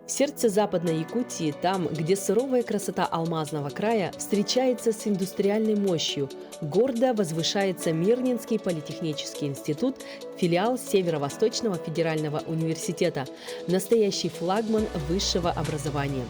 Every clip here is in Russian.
В сердце Западной Якутии, там, где суровая красота Алмазного края встречается с индустриальной мощью, гордо возвышается Мирнинский политехнический институт, филиал Северо-Восточного федерального университета, настоящий флагман высшего образования.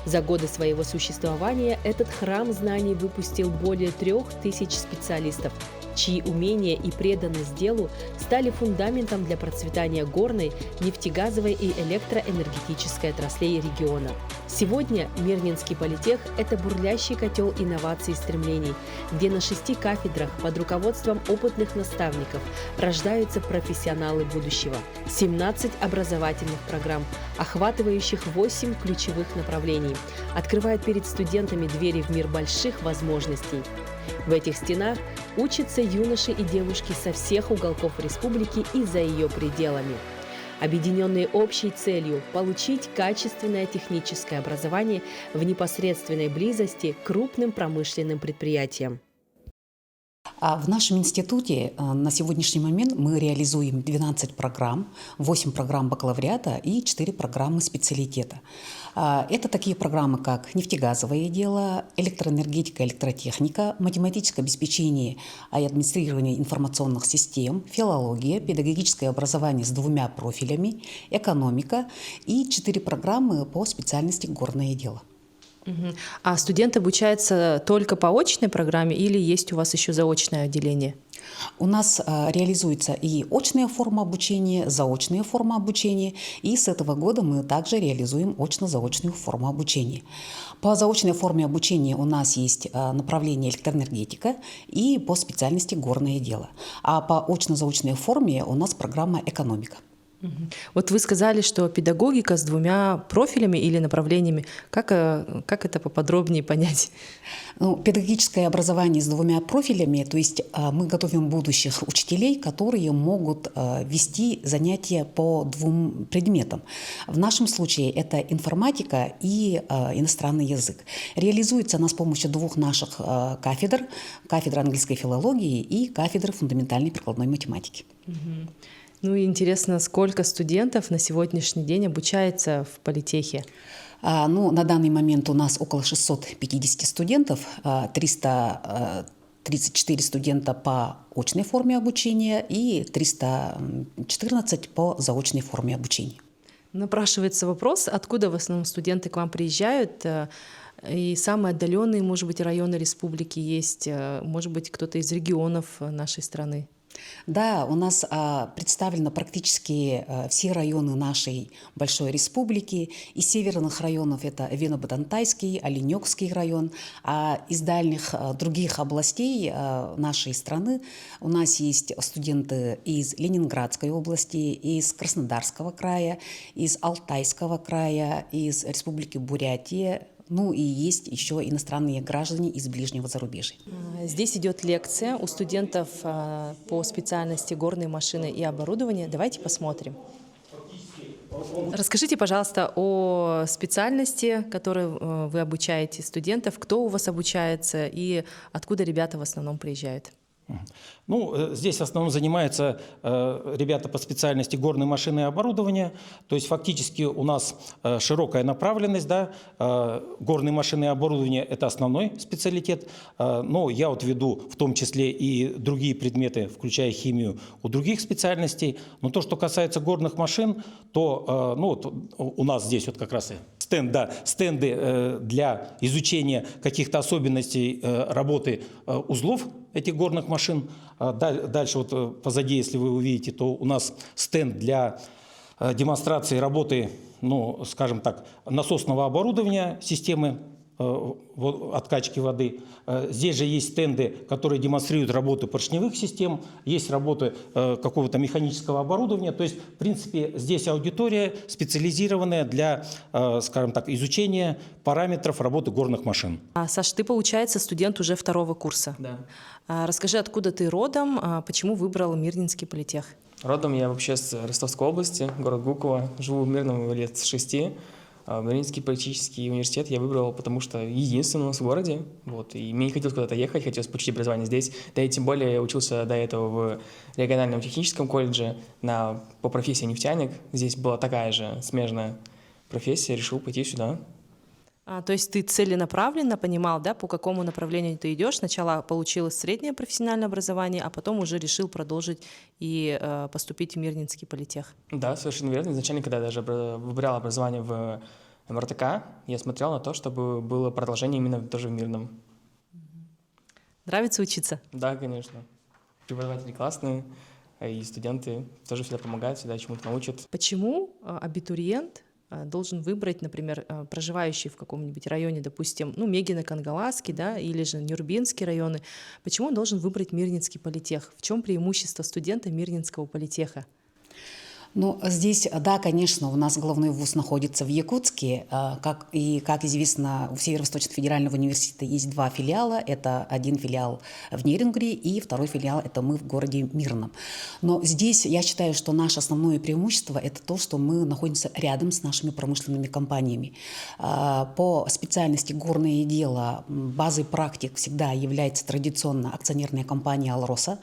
За годы своего существования этот храм знаний выпустил более 3000 специалистов, чьи умения и преданность делу стали фундаментом для процветания горной, нефтегазовой и электроэнергетической отраслей региона. Сегодня Мирнинский политех – это бурлящий котел инноваций и стремлений, где на 6 кафедрах под руководством опытных наставников рождаются профессионалы будущего. 17 образовательных программ, охватывающих 8 ключевых направлений, открывают перед студентами двери в мир больших возможностей. В этих стенах учатся юноши и девушки со всех уголков республики и за ее пределами. Объединенные общей целью – получить качественное техническое образование в непосредственной близости к крупным промышленным предприятиям. В нашем институте на сегодняшний момент мы реализуем 12 программ, 8 программ бакалавриата и 4 программы специалитета. Это такие программы, как нефтегазовое дело, электроэнергетика, электротехника, математическое обеспечение и администрирование информационных систем, филология, педагогическое образование с 2 профилями, экономика и 4 программы по специальности горное дело. А студент обучается только по очной программе или есть у вас еще заочное отделение? У нас реализуется и очная форма обучения, заочная форма обучения, и с этого года мы также реализуем очно-заочную форму обучения. По заочной форме обучения у нас есть направление электроэнергетика и по специальности горное дело. А по очно-заочной форме у нас программа экономика. Вот вы сказали, что педагогика с 2 профилями или направлениями. Как это поподробнее понять? Педагогическое образование с 2 профилями, то есть мы готовим будущих учителей, которые могут вести занятия по 2 предметам. В нашем случае это информатика и иностранный язык. Реализуется она с помощью 2 наших кафедр: кафедры английской филологии и кафедры фундаментальной прикладной математики. Ну и интересно, сколько студентов на сегодняшний день обучается в политехе? На данный момент у нас около 650 студентов, 334 студента по очной форме обучения и 314 по заочной форме обучения. Напрашивается вопрос, откуда в основном студенты к вам приезжают? И самые отдаленные, может быть, районы республики есть, может быть, кто-то из регионов нашей страны? Да, у нас представлены практически все районы нашей большой республики. Из северных районов это Вено-Бадантайский, Оленёкский район, а из дальних других областей нашей страны у нас есть студенты из Ленинградской области, из Краснодарского края, из Алтайского края, из Республики Бурятия. И есть еще иностранные граждане из ближнего зарубежья. Здесь идет лекция у студентов по специальности горные машины и оборудование. Давайте посмотрим. Расскажите, пожалуйста, о специальности, которой вы обучаете студентов. Кто у вас обучается и откуда ребята в основном приезжают? Здесь в основном занимаются ребята по специальности горные машины и оборудование. То есть фактически у нас широкая направленность, да, горные машины и оборудование – это основной специалитет. Но я веду в том числе и другие предметы, включая химию, у других специальностей. Но то, что касается горных машин, то у нас здесь как раз и стенды для изучения каких-то особенностей работы узлов этих горных машин. Дальше позади, если вы увидите, то у нас стенд для демонстрации работы, скажем так, насосного оборудования системы откачки воды. Здесь же есть стенды, которые демонстрируют работу поршневых систем, есть работы какого-то механического оборудования. То есть, в принципе, здесь аудитория специализированная для, скажем так, изучения параметров работы горных машин. Саш, ты, получается, студент уже 2-го курса. Да. Расскажи, откуда ты родом, почему выбрал Мирнинский политех? Родом я вообще с Ростовской области, город Гуково. Живу в Мирном лет с 6. Мирнинский политический университет я выбрал, потому что единственный у нас в городе. И мне не хотелось куда-то ехать, хотелось получить образование здесь. Да и тем более я учился до этого в региональном техническом колледже по профессии нефтяник. Здесь была такая же смежная профессия, решил пойти сюда. То есть ты целенаправленно понимал, да, по какому направлению ты идешь. Сначала получил среднее профессиональное образование, а потом уже решил продолжить и поступить в Мирнинский политех. Да, совершенно верно. Изначально, когда я даже выбирал образование в МРТК, я смотрел на то, чтобы было продолжение именно тоже в Мирном. Нравится учиться? Да, конечно. Преподаватели классные, и студенты тоже всегда помогают, всегда чему-то научат. Почему абитуриент должен выбрать, например, проживающий в каком-нибудь районе, допустим, Мегино-Кангаласский, да, или же Нюрбинский районы, почему он должен выбрать Мирнинский политех? В чем преимущество студента Мирнинского политеха? Ну, здесь, да, конечно, у нас головной вуз находится в Якутске. Как известно, у Северо-Восточного федерального университета есть 2 филиала. Это один филиал в Нерюнгри и второй филиал – это мы в городе Мирном. Но здесь я считаю, что наше основное преимущество – это то, что мы находимся рядом с нашими промышленными компаниями. По специальности горное дело базой практик всегда является традиционно акционерная компания «Алроса».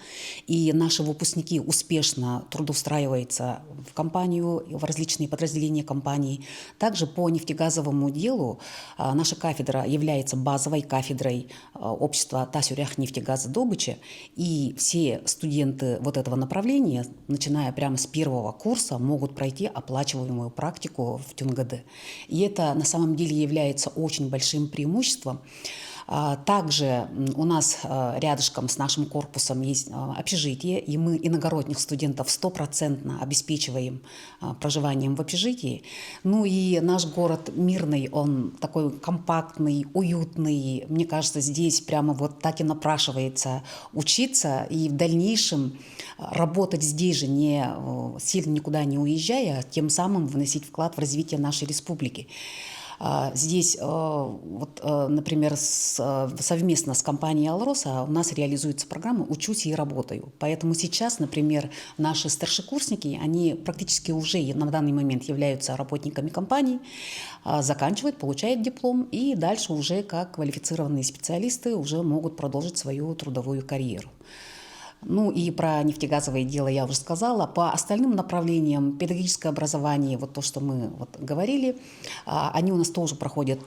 И наши выпускники успешно трудоустраиваются в компанию, в различные подразделения компании. Также по нефтегазовому делу наша кафедра является базовой кафедрой общества Тасюрях нефтегазодобыча, и все студенты вот этого направления, начиная прямо с 1-го курса, могут пройти оплачиваемую практику в ТюнГД. И это на самом деле является очень большим преимуществом. Также у нас рядышком с нашим корпусом есть общежитие, и мы иногородних студентов 100% обеспечиваем проживанием в общежитии. Ну и наш город Мирный, он такой компактный, уютный. Мне кажется, здесь прямо вот так и напрашивается учиться и в дальнейшем работать здесь же, не сильно никуда не уезжая, тем самым вносить вклад в развитие нашей республики. Здесь, например, совместно с компанией «Алроса» у нас реализуется программа «Учусь и работаю». Поэтому сейчас, например, наши старшекурсники, они практически уже на данный момент являются работниками компании, заканчивают, получают диплом и дальше уже как квалифицированные специалисты уже могут продолжить свою трудовую карьеру. Ну и про нефтегазовое дело я уже сказала. По остальным направлениям педагогическое образование, вот то, что мы говорили, они у нас тоже проходят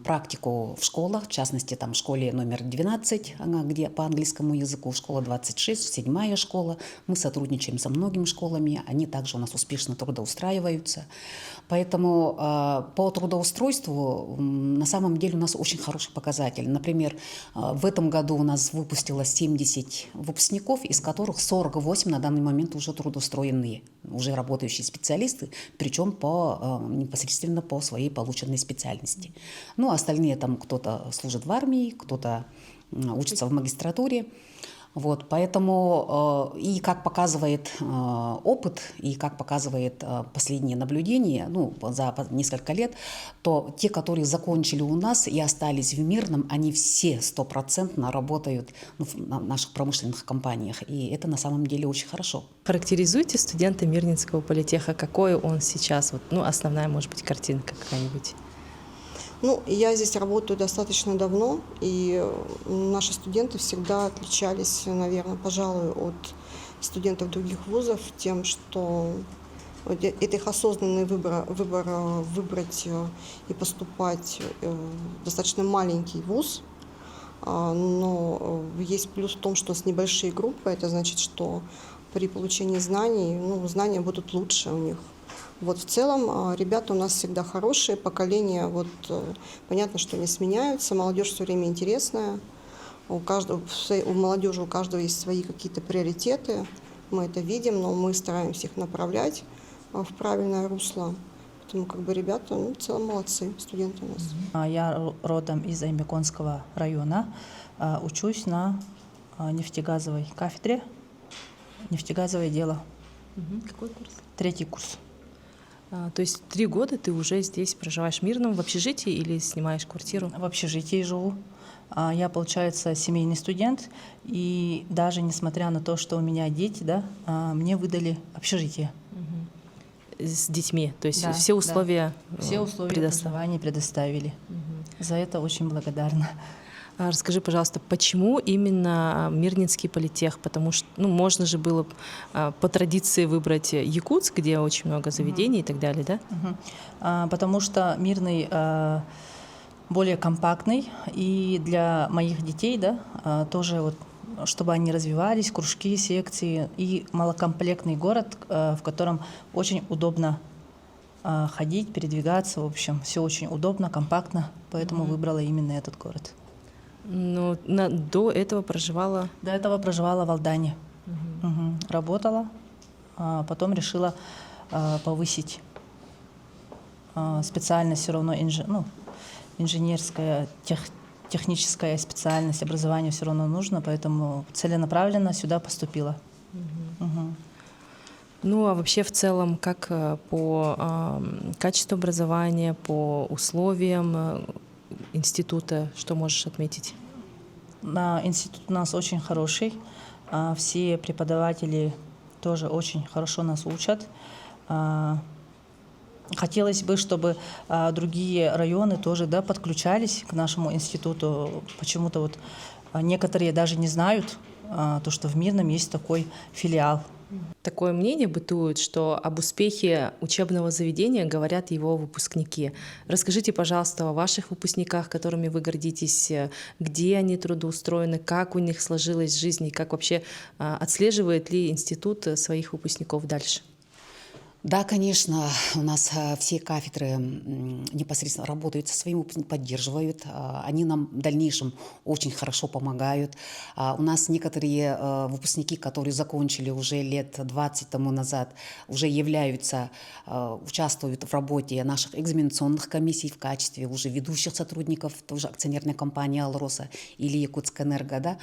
практику в школах, в частности, там в школе номер 12, где по английскому языку, школа 26, 7-я школа. Мы сотрудничаем со многими школами, они также у нас успешно трудоустраиваются. Поэтому по трудоустройству на самом деле у нас очень хороший показатель. Например, в этом году у нас выпустилось 70 выпускников, из которых 48 на данный момент уже трудоустроенные, уже работающие специалисты, причем непосредственно по своей полученной специальности. Ну, остальные там кто-то служит в армии, кто-то учится в магистратуре. Вот, поэтому и как показывает опыт, и как показывает последние наблюдения, за несколько лет, то те, которые закончили у нас и остались в Мирном, они все 100% работают в наших промышленных компаниях. И это на самом деле очень хорошо. Характеризуйте студента Мирнинского политеха. Какой он сейчас? Основная, может быть, картинка какая-нибудь. Я здесь работаю достаточно давно, и наши студенты всегда отличались, наверное, пожалуй, от студентов других вузов тем, что это их осознанный выбор выбрать и поступать в достаточно маленький вуз. Но есть плюс в том, что с небольшие группы, это значит, что при получении знаний, знания будут лучше у них. В целом ребята у нас всегда хорошие, поколения, понятно, что они сменяются, молодежь все время интересная, у молодежи у каждого есть свои какие-то приоритеты, мы это видим, но мы стараемся их направлять в правильное русло. Поэтому ребята, в целом молодцы, студенты у нас. Я родом из Аймяконского района, учусь на нефтегазовой кафедре, нефтегазовое дело. Какой курс? 3-й курс. То есть 3 года ты уже здесь проживаешь в Мирном, в общежитии или снимаешь квартиру? В общежитии живу. Я, получается, семейный студент, и даже несмотря на то, что у меня дети, мне выдали общежитие. С детьми, то есть Да, все условия Все условия проживания предоставили. За это очень благодарна. Расскажи, пожалуйста, почему именно Мирнинский политех? Потому что, ну, можно же было по традиции выбрать Якутск, где очень много заведений и так далее, да? Потому что Мирный более компактный, и для моих детей, да, тоже вот, чтобы они развивались, кружки, секции, и малокомплектный город, в котором очень удобно ходить, передвигаться, в общем, все очень удобно, компактно, поэтому выбрала именно этот город. Ну, до этого проживала... До этого проживала в Алдане, работала, потом решила повысить специальность, все равно инженерская, техническая специальность, образование все равно нужно, поэтому целенаправленно сюда поступила. Ну, а вообще в целом, как по качеству образования, по условиям института, что можешь отметить? Институт у нас очень хороший, все преподаватели тоже очень хорошо нас учат. Хотелось бы, чтобы другие районы тоже, да, подключались к нашему институту. Почему-то вот некоторые даже не знают, то, что в Мирном есть такой филиал. Такое мнение бытует, что об успехе учебного заведения говорят его выпускники. Расскажите, пожалуйста, о ваших выпускниках, которыми вы гордитесь, где они трудоустроены, как у них сложилась жизнь и как вообще отслеживает ли институт своих выпускников дальше? Да, конечно, у нас все кафедры непосредственно работают со своими выпускниками, поддерживают. Они нам в дальнейшем очень хорошо помогают. У нас некоторые выпускники, которые закончили уже лет 20 тому назад, уже являются, участвуют в работе наших экзаменационных комиссий в качестве уже ведущих сотрудников, тоже акционерной компании «Алроса» или «Якутскэнерго». Да?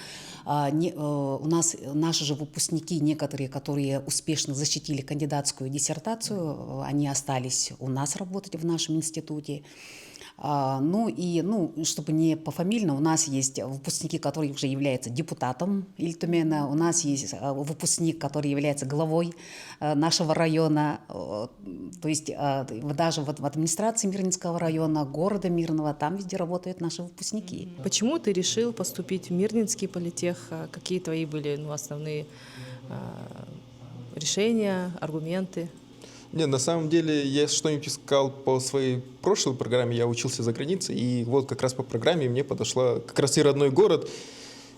У нас наши же выпускники, некоторые, которые успешно защитили кандидатскую диссертацию, они остались у нас работать в нашем институте. Чтобы не пофамильно, у нас есть выпускники, которые уже являются депутатом Ильтумена, у нас есть выпускник, который является главой нашего района, то есть даже в администрации Мирнинского района, города Мирного, там везде работают наши выпускники. Почему ты решил поступить в Мирнинский политех? Какие твои были основные решения, аргументы? Не, на самом деле я что-нибудь искал по своей прошлой программе, я учился за границей, и вот как раз по программе мне подошла как раз и родной город,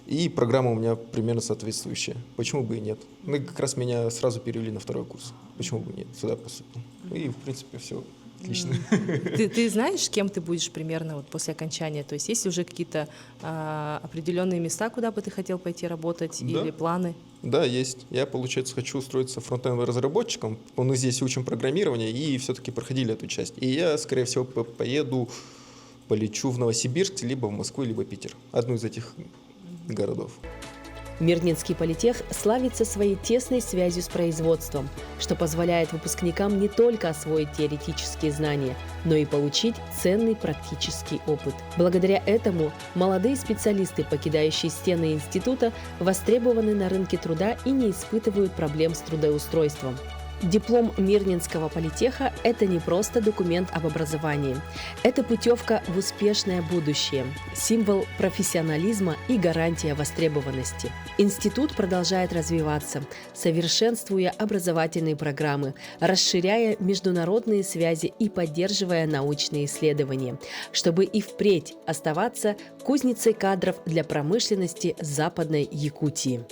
и программа у меня примерно соответствующая. Почему бы и нет? Ну, как раз меня сразу перевели на второй курс. Почему бы и нет? Сюда поступил. И, в принципе, все отлично. Ты знаешь, кем ты будешь примерно вот после окончания? То есть есть ли уже какие-то определенные места, куда бы ты хотел пойти работать, Да. или планы? Да, есть. Я, получается, хочу устроиться фронтендовым разработчиком. Мы здесь учим программирование и все-таки проходили эту часть. И я, скорее всего, полечу в Новосибирск, либо в Москву, либо Питер. Одну из этих городов. Мирнинский политех славится своей тесной связью с производством, что позволяет выпускникам не только освоить теоретические знания, но и получить ценный практический опыт. Благодаря этому молодые специалисты, покидающие стены института, востребованы на рынке труда и не испытывают проблем с трудоустройством. Диплом Мирнинского политеха – это не просто документ об образовании. Это путевка в успешное будущее, символ профессионализма и гарантия востребованности. Институт продолжает развиваться, совершенствуя образовательные программы, расширяя международные связи и поддерживая научные исследования, чтобы и впредь оставаться кузницей кадров для промышленности Западной Якутии.